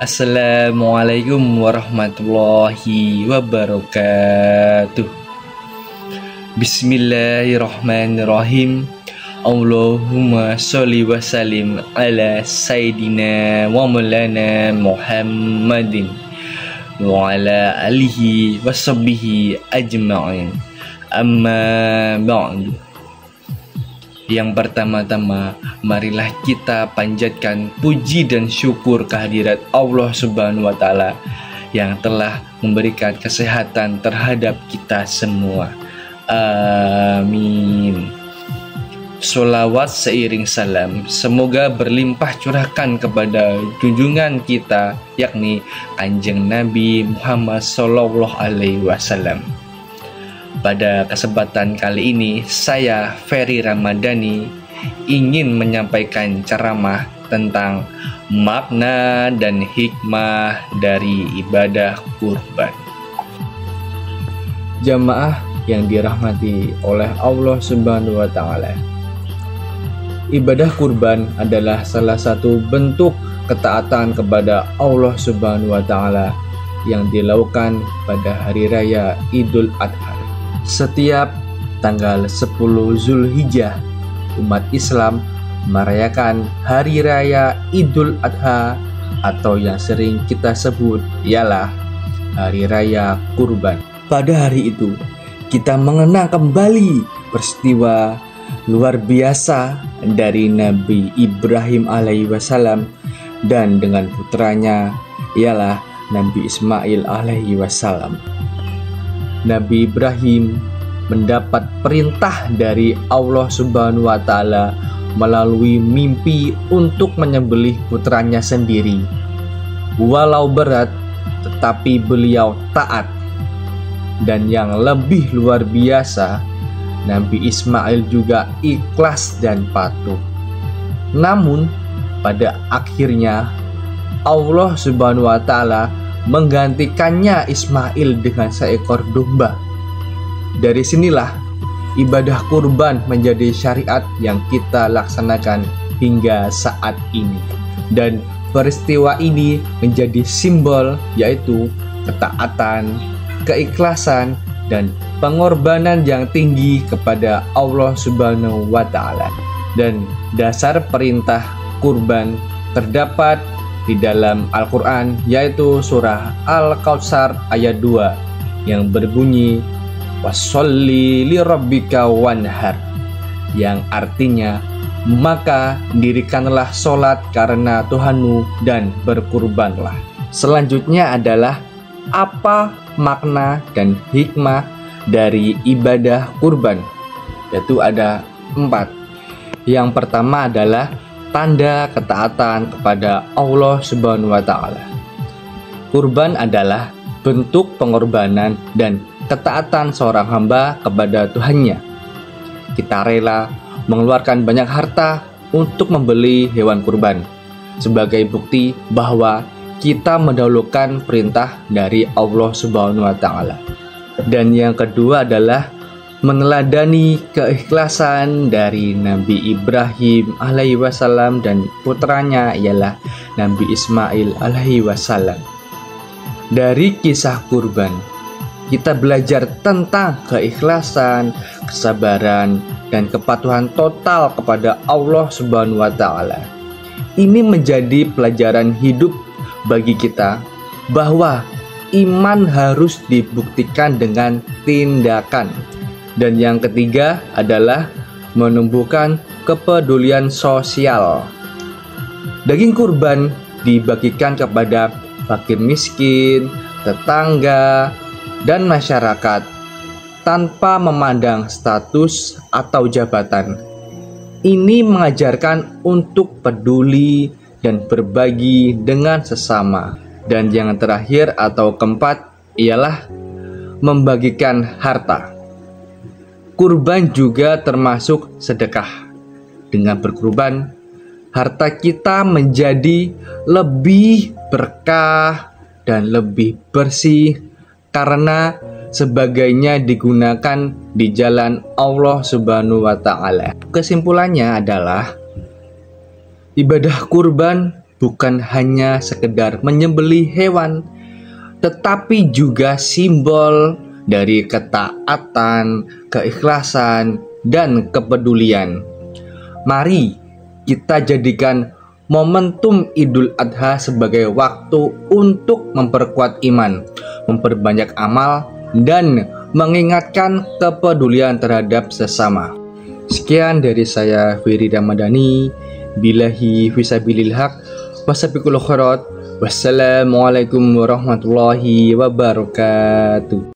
Assalamualaikum warahmatullahi wabarakatuh. Bismillahirrahmanirrahim. Allahumma sholli wa sallim ala Sayyidina wa maulana Muhammadin wa ala alihi wa sahbihi ajma'in. Amma ba'du. Yang pertama-tama, marilah kita panjatkan puji dan syukur kehadirat Allah Subhanahu wa Ta'ala yang telah memberikan kesehatan terhadap kita semua. Amin. Sholawat seiring salam semoga berlimpah curahkan kepada junjungan kita, yakni Kanjeng Nabi Muhammad Sallallahu Alaihi Wasallam. Pada kesempatan kali ini, saya Ferry Ramadhani ingin menyampaikan ceramah tentang makna dan hikmah dari ibadah kurban. Jamaah yang dirahmati oleh Allah Subhanahu wa Ta'ala, ibadah kurban adalah salah satu bentuk ketaatan kepada Allah Subhanahu wa Ta'ala yang dilakukan pada hari raya Idul Adha. Setiap tanggal 10 Zulhijjah, umat Islam merayakan hari raya Idul Adha atau yang sering kita sebut ialah hari raya kurban. Pada hari itu, kita mengenang kembali peristiwa luar biasa dari Nabi Ibrahim alaihi wasallam dan dengan putranya ialah Nabi Ismail alaihi wasallam. Nabi Ibrahim mendapat perintah dari Allah Subhanahu wa Ta'ala melalui mimpi untuk menyembelih putranya sendiri. Walau berat, tetapi beliau taat. Dan yang lebih luar biasa, Nabi Ismail juga ikhlas dan patuh. Namun, pada akhirnya Allah Subhanahu wa Ta'ala menggantikannya Ismail dengan seekor domba. Dari sinilah ibadah kurban menjadi syariat yang kita laksanakan hingga saat ini. Dan peristiwa ini menjadi simbol, yaitu ketaatan, keikhlasan, dan pengorbanan yang tinggi kepada Allah Subhanahu wa Ta'ala. Dan dasar perintah kurban terdapat di dalam Al-Quran, yaitu surah Al-Kautsar ayat 2 yang berbunyi washolli lirabbika wanhar, yang artinya maka dirikanlah sholat karena Tuhanmu dan berkurbanlah. Selanjutnya adalah apa makna dan hikmah dari ibadah kurban, yaitu ada 4. Yang pertama adalah tanda ketaatan kepada Allah Subhanahu wa Ta'ala. Kurban adalah bentuk pengorbanan dan ketaatan seorang hamba kepada Tuhannya. Kita rela mengeluarkan banyak harta untuk membeli hewan kurban sebagai bukti bahwa kita mendahulukan perintah dari Allah Subhanahu wa Ta'ala. Dan yang kedua adalah meneladani keikhlasan dari Nabi Ibrahim alaihi wasallam dan putranya ialah Nabi Ismail alaihi wasallam. Dari kisah kurban, kita belajar tentang keikhlasan, kesabaran, dan kepatuhan total kepada Allah Subhanahu wa Ta'ala. Ini menjadi pelajaran hidup bagi kita bahwa iman harus dibuktikan dengan tindakan. Dan yang ketiga adalah menumbuhkan kepedulian sosial. Daging kurban dibagikan kepada fakir miskin, tetangga, dan masyarakat tanpa memandang status atau jabatan. Ini mengajarkan untuk peduli dan berbagi dengan sesama. Dan yang terakhir atau keempat ialah membagikan harta. Kurban juga termasuk sedekah. Dengan berkurban, harta kita menjadi lebih berkah dan lebih bersih karena sebagainya digunakan di jalan Allah Subhanahu wa Ta'ala. Kesimpulannya adalah ibadah kurban bukan hanya sekedar menyembelih hewan, tetapi juga simbol dari ketaatan, keikhlasan, dan kepedulian. Mari kita jadikan momentum Idul Adha sebagai waktu untuk memperkuat iman, memperbanyak amal, dan mengingatkan kepedulian terhadap sesama. Sekian dari saya, Ferry Ramadhani. Billahi fisabilil haq. Wassalamualaikum warahmatullahi wabarakatuh.